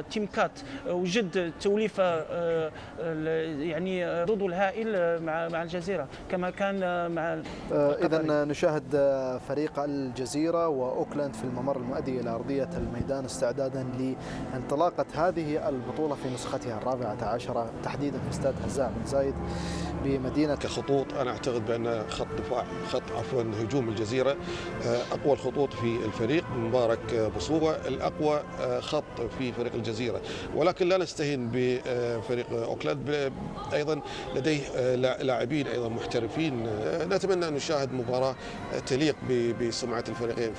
تيم كات وجد توليفه يعني ردود الهائل مع الجزيره كما كان مع إذا نشاهد فريق الجزيرة وأوكلاند في الممر المؤدي إلى أرضية الميدان استعدادا لانطلاقة هذه البطولة في نسختها الرابعة عشرة تحديدا في استاد هزاع بن زايد بمدينة. كخطوط أنا أعتقد بأن هجوم الجزيرة أقوى الخطوط في الفريق. مبارك بصوبة الأقوى خط في فريق الجزيرة، ولكن لا نستهين بفريق أوكلاند، أيضا لديه لاعبين أيضا محترفين. نتمنى أن نشاهد مباراة تليق بسمعة الفريقين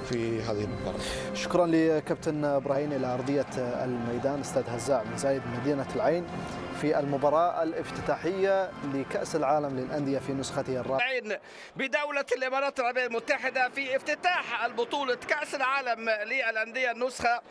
في هذه المباراة. شكرا لكابتن إبراهيم إلى أرضية الميدان استاد هزاع بن زايد مدينة العين في المباراة الافتتاحية لكأس العالم للأندية في نسختها الرابعة بدولة الإمارات العربية المتحدة في افتتاح البطولة كأس العالم للأندية النسخة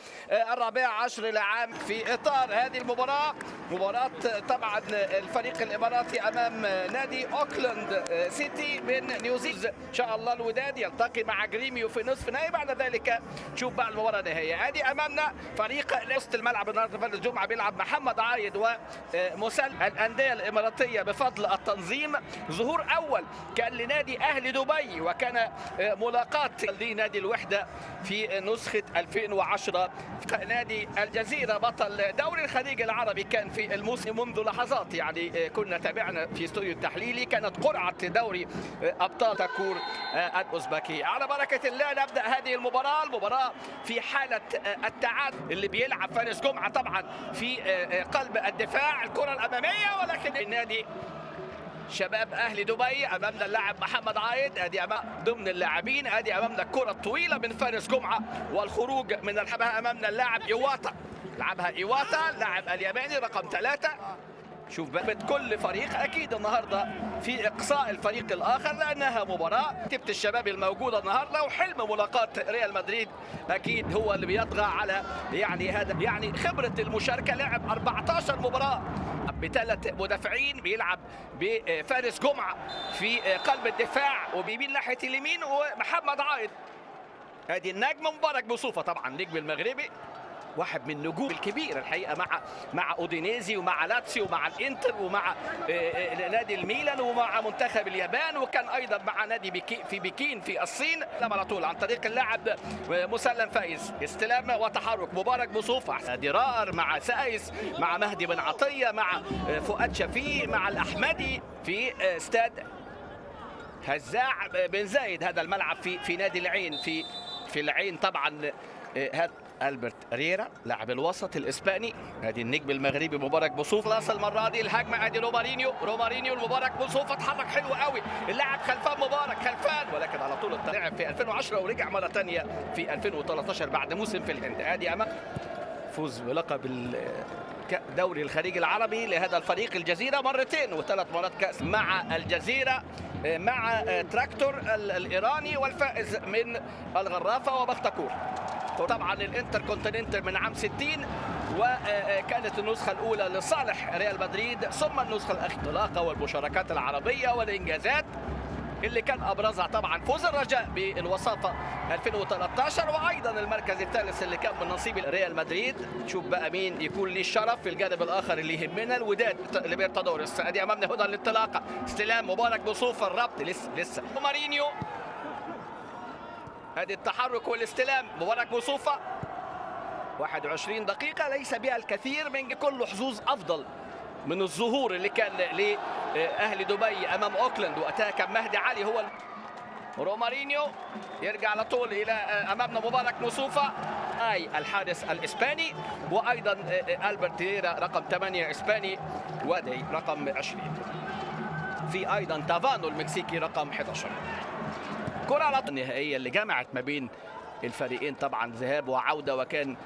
الرابعة عشر للعام. في إطار هذه المباراة، مباراة طبعا الفريق الإماراتي أمام نادي أوكلاند سيتي من نيوزيلندا. إن شاء الله الوداد يلتقي مع جريميو في نصف نهائي، بعد ذلك نشوف بقى المباراة النهائية. هذه أمامنا فريق وسط الملعب النهارده فارس جمعة بيلعب محمد عايد ومسلم. الأندية الإماراتية بفضل التنظيم، ظهور أول كان لنادي أهلي دبي وكان ملاقاة لنادي الوحدة في نسخة 2010. نادي الجزيرة بطل دوري الخليج العربي كان في الموسم منذ لحظات، يعني كنا تابعنا في استوديو التحليلي، كانت قرعة دوري أبطال تاكور الأوزبكي. على بركة الله نبدأ هذه المباراة في حالة التعادل اللي بيلعب فارس جمعة طبعا في قلب الدفاع الكرة الأمامية، ولكن النادي شباب أهلي دبي أمامنا اللاعب محمد عايد، ادي ضمن اللاعبين، ادي امامنا الكرة الطويلة من فارس جمعة والخروج من الحبها امامنا اللاعب إيواتا، لعبها إيواتا اللاعب الياباني رقم 3. شوف بقى كل فريق اكيد النهارده في اقصاء الفريق الاخر لانها مباراه تبت الشباب الموجوده النهارده، وحلم ملاقاه ريال مدريد اكيد هو اللي بيطغى على يعني خبره المشاركه. لعب 14 مباراه بثلاث مدافعين، بيلعب بفارس جمعه في قلب الدفاع وبيميل ناحيه اليمين، ومحمد عايد ادي النجم مبارك بصوفه طبعا نجم المغربي، واحد من النجوم الكبيره الحقيقه مع اودينيزي ومع لاتسيو ومع الانتر ومع نادي الميلان ومع منتخب اليابان، وكان ايضا مع نادي في بكين في الصين. لما على طول عن طريق اللاعب مسلم فايز، استلام وتحرك مبارك بصوفه، درار مع سايس مع مهدي بن عطيه مع فؤاد شفيق مع الاحمدي في استاد هزاع بن زايد. هذا الملعب في نادي العين في العين طبعا. هذا ألبرت ريرا لاعب الوسط الاسباني، ادي النجم المغربي مبارك بوصوف. خلاص المره دي الهجمه، ادي رومارينيو المبارك بوصوف اتحرك حلو قوي، اللاعب خلفان مبارك خلفان، ولكن على طول لعب في 2010 ورجع مره ثانيه في 2013 بعد موسم في الهند. ادي امام فوز بلقب دوري الخليج العربي لهذا الفريق الجزيره مرتين وثلاث مرات كاس مع الجزيره مع تراكتور الايراني، والفائز من الغرافه وبختكور. طبعا الانتر كونتيننتال من عام 60، وكانت النسخه الاولى لصالح ريال مدريد، ثم النسخه الاخيره الانطلاقه والمشاركات العربيه والانجازات اللي كان ابرزها طبعا فوز الرجاء بالوصافه 2013، وايضا المركز الثالث اللي كان من نصيب ريال مدريد. شوف بقى مين يكون ليه الشرف في الجانب الاخر اللي يهمنا، الوداد ليبرتادوريس. ادي امامنا هدى الانطلاقه، استلام مبارك بصوفه، الربط لسه مارينيو، ادي التحرك والاستلام مبارك بصوفه. 21 دقيقه ليس بها الكثير من كل حظوظ افضل من الظهور اللي كان لأهل دبي أمام أوكلاند، وقتها كان مهدي علي هو رومارينيو يرجع على طول إلى أمامنا مبارك بصوفة، الحارس الإسباني، وأيضا ألبرت ريرا رقم 8 إسباني، ودي رقم 20، في أيضا تافانو المكسيكي رقم 11. كرة على النهائية اللي جمعت ما بين الفريقين طبعا ذهاب وعودة، وكان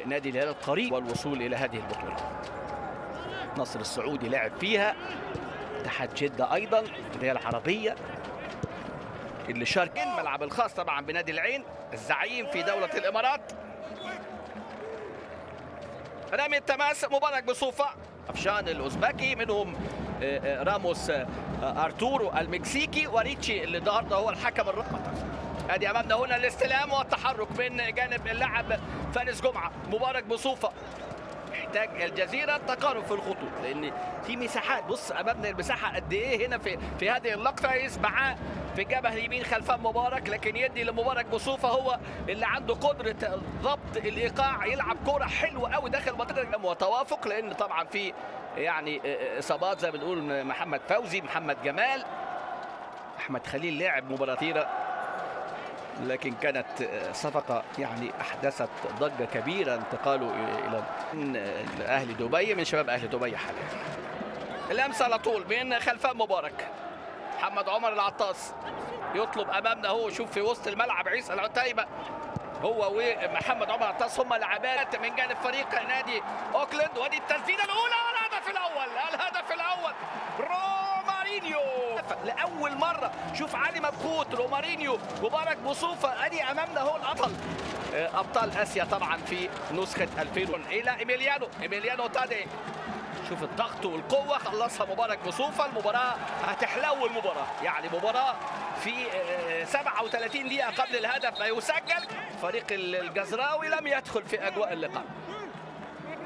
نادي الهلال قريب والوصول إلى هذه البطولة. نصر السعودي لعب فيها، اتحاد جدة أيضا، الأندية العربية اللي شاركين الملعب الخاص طبعا بنادي العين الزعيم في دولة الإمارات. رمي التماس مبارك بصوفة، أفشان الأوزبكي، منهم راموس أرتورو المكسيكي، وريتشي اللي النهارده هو الحكم الرابع. ادي امامنا هنا الاستلام والتحرك من جانب اللاعب فارس جمعه. مبارك بصوفه محتاج الجزيره التقارب في الخطوط لان في مساحات. بص امامنا المساحه قد ايه هنا في هذه اللقطه. يسمع في الجبهه اليمين خلفان مبارك، لكن يدي لمبارك بصوفه هو اللي عنده قدره ضبط الايقاع، يلعب كوره حلوه قوي داخل منطقه وتوافق، لان طبعا في يعني اصابات زي ما بنقول محمد فوزي، محمد جمال، احمد خليل لاعب مباراه كثيره، لكن كانت صفقة يعني أحدثت ضجة كبيرة انتقاله إلى أهل دبي من شباب أهل دبي حاليا. اللمسة على طول من خلفان مبارك. محمد عمر العطاس يطلب أمامنا، هو شوف في وسط الملعب عيسى العتيبة هو ومحمد عمر العطاس هم لاعبات من جانب فريق نادي أوكلاند. ودي التسديدة الأولى والهدف الأول، الهدف الأول رومارينيو لأول مرة. شوف علي مبخوت، رومارينيو، مبارك بصوفة. أدي أمامنا هو الأبطال، أبطال آسيا طبعا في نسخة 2000 إلى إيميليانو تادي. شوف الضغط والقوة، خلصها مبارك بصوفة. المباراة هتحلو، المباراة يعني مباراة في 37 دقيقة قبل الهدف ما يسجل. فريق الجزراوي لم يدخل في أجواء اللقاء،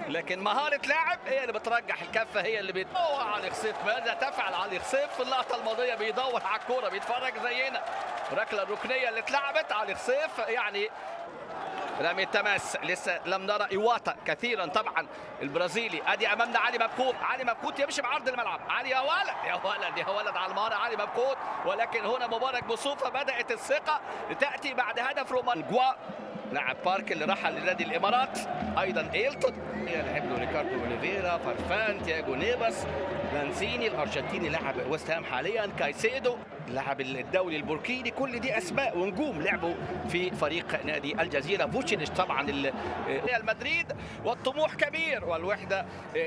لكن مهارة لاعب هي اللي بترجح الكفة، هي اللي بتدور. علي خصيف، ماذا تفعل علي خصيف في اللقطة الماضية؟ بيدور على الكورة، بيتفرج زينا. الركلة الركنية اللي اتلعبت علي خصيف يعني رمي التماس. لسه لم نرى إيواتا كثيرا طبعا البرازيلي. ادي امامنا علي مبخوت، علي مبخوت يمشي بعرض الملعب. علي يا ولد يا ولد يا ولد على المهارة علي مبخوت، ولكن هنا مبارك بصوفة بدأت الثقة تأتي بعد هدف رومان جوا لاعب بارك اللي رحل لنادي الامارات. ايضا ايلتون لعب له ريكاردو اوليفيرا، فارفان، تياجو نيفاس، لانزيني الارجنتيني لاعب ويست هام حاليا، كايسيدو اللاعب الدولي البوركيني. كل دي اسماء ونجوم لعبوا في فريق نادي الجزيره. فوتشينش طبعا ريال مدريد، والطموح كبير والوحده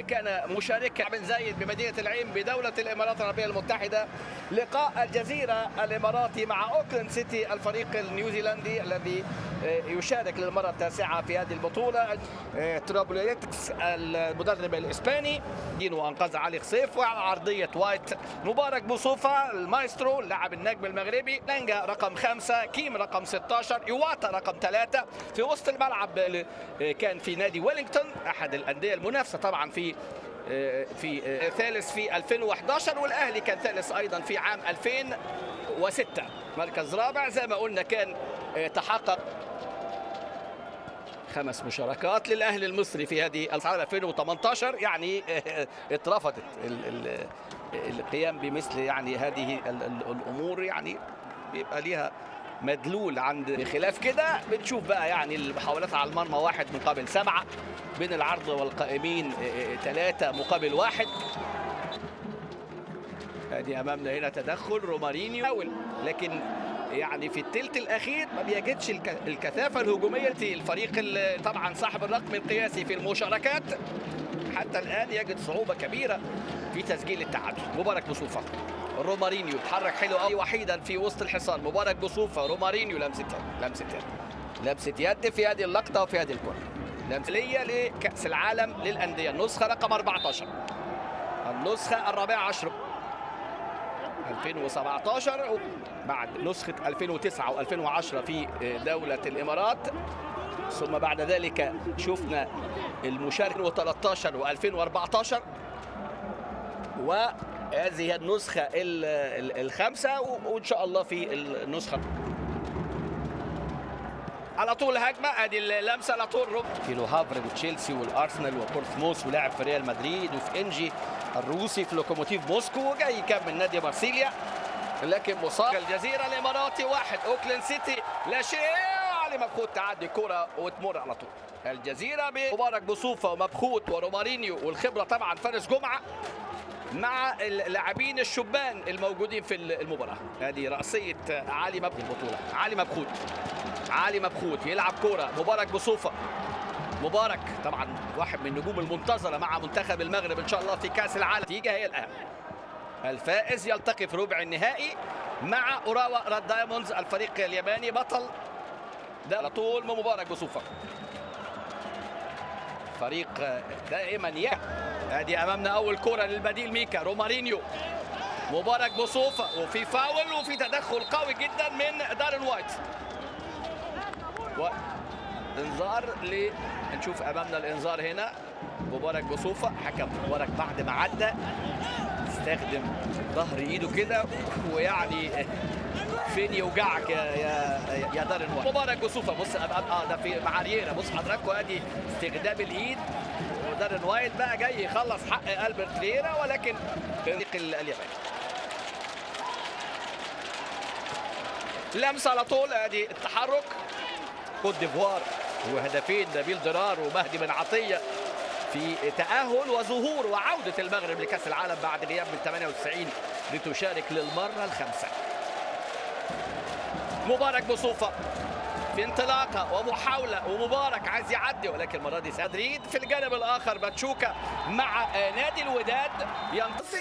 كان مشاركا بن زايد بمدينه العين بدوله الامارات العربيه المتحده. لقاء الجزيره الاماراتي مع اوكلاند سيتي الفريق النيوزيلندي الذي يشارك للمره التاسعه في هذه البطوله. ترابوليتكس المدرب الاسباني دينو انقذ علي خصيف، وعلى عرضيه وايت مبارك بصوفه المايسترو اللاعب النجم المغربي، لانجا رقم 5، كيم رقم 16، ايواتا رقم 3. في وسط الملعب كان في نادي ويلينغتون احد الانديه المنافسه طبعا في ثالث في 2011، والاهلي كان ثالث ايضا في عام 2006. مركز رابع زي ما قلنا كان تحقق 5 مشاركات للاهلي المصري في هذه العام 2018. يعني اترفضت القيام بمثل يعني هذه الامور، يعني بيبقى ليها مدلول عند. بخلاف كده بنشوف بقى يعني المحاولات على المرمى 1 مقابل 7، بين العرض والقائمين 3 مقابل 1. ادي امامنا هنا تدخل رومارينيو، لكن يعني في الثلث الاخير ما بيجدش الكثافه الهجوميه. الفريق طبعا صاحب الرقم القياسي في المشاركات حتى الان يجد صعوبه كبيره في تسجيل التعادل. مبارك بصوفه، رومارينيو اتحرك حلو قوي وحيدا في وسط الحصان. مبارك بصوفه، رومارينيو لمسه يد في هذه اللقطه وفي هذه الكره. لمسيه لكاس العالم للانديه النسخه رقم 14، النسخه الرابعه عشر 2017 بعد نسخة 2009 و2010 في دولة الإمارات، ثم بعد ذلك شفنا المشاركة 2013 و2014، وهذه النسخة الخامسة، وإن شاء الله في النسخة على طول هجمة. ادي اللمسة على طول في لو هافر وتشيلسي والارسنال وبورتموث، ولاعب في ريال مدريد، وفي انجي الروسي في لوكوموتيف موسكو، وجاي كان من نادي مارسيليا لكن مصاب. الجزيرة الاماراتي 1 اوكلاند سيتي لا شيء. علي مبخوت تعدي كرة وتمر على طول. الجزيرة بمبارك بصوفة ومبخوت ورومارينيو، والخبرة طبعا فارس جمعة مع اللاعبين الشبان الموجودين في المباراة. هذه رأسية علي مبخوت البطولة. علي مبخوت يلعب كرة. مبارك بصوفة، مبارك طبعا واحد من النجوم المنتظرة مع منتخب المغرب ان شاء الله في كأس العالم. النتيجة هي الأهم، الفائز يلتقي في ربع النهائي مع اوراوا ريد دايموندز الفريق الياباني بطل ده على طول. مبارك بصوفة فريق دائما ادي امامنا اول كرة للبديل ميكا، رومارينيو مبارك بوصوفة وفي فاول وفي تدخل قوي جدا من دارين وايت. انذار نشوف امامنا الانذار هنا. مبارك بوصوفة حكم مبارك بعد ما عدى استخدم ظهر ايده كده، ويعني فين يوجعك يا دارين وايت. مبارك بوصوفة بص ده في مع رييرا، بص حضراتكم ادي استخدام الايد، ودارين وايت بقى جاي يخلص حق البرت رييرا ولكن فريق اليابان. لمسه على طول، ادي التحرك. كوت ديفوار وهدفين نبيل ضرار ومهدي بن عطيه في تأهل وظهور وعودة المغرب لكأس العالم بعد غياب من 98 لتشارك للمرة الخامسة. مبارك بوصوفة في انطلاقة ومحاولة، ومبارك عايز يعدي ولكن المرة دي مدريد. في الجانب الآخر باتشوكا مع نادي الوداد ينتصر.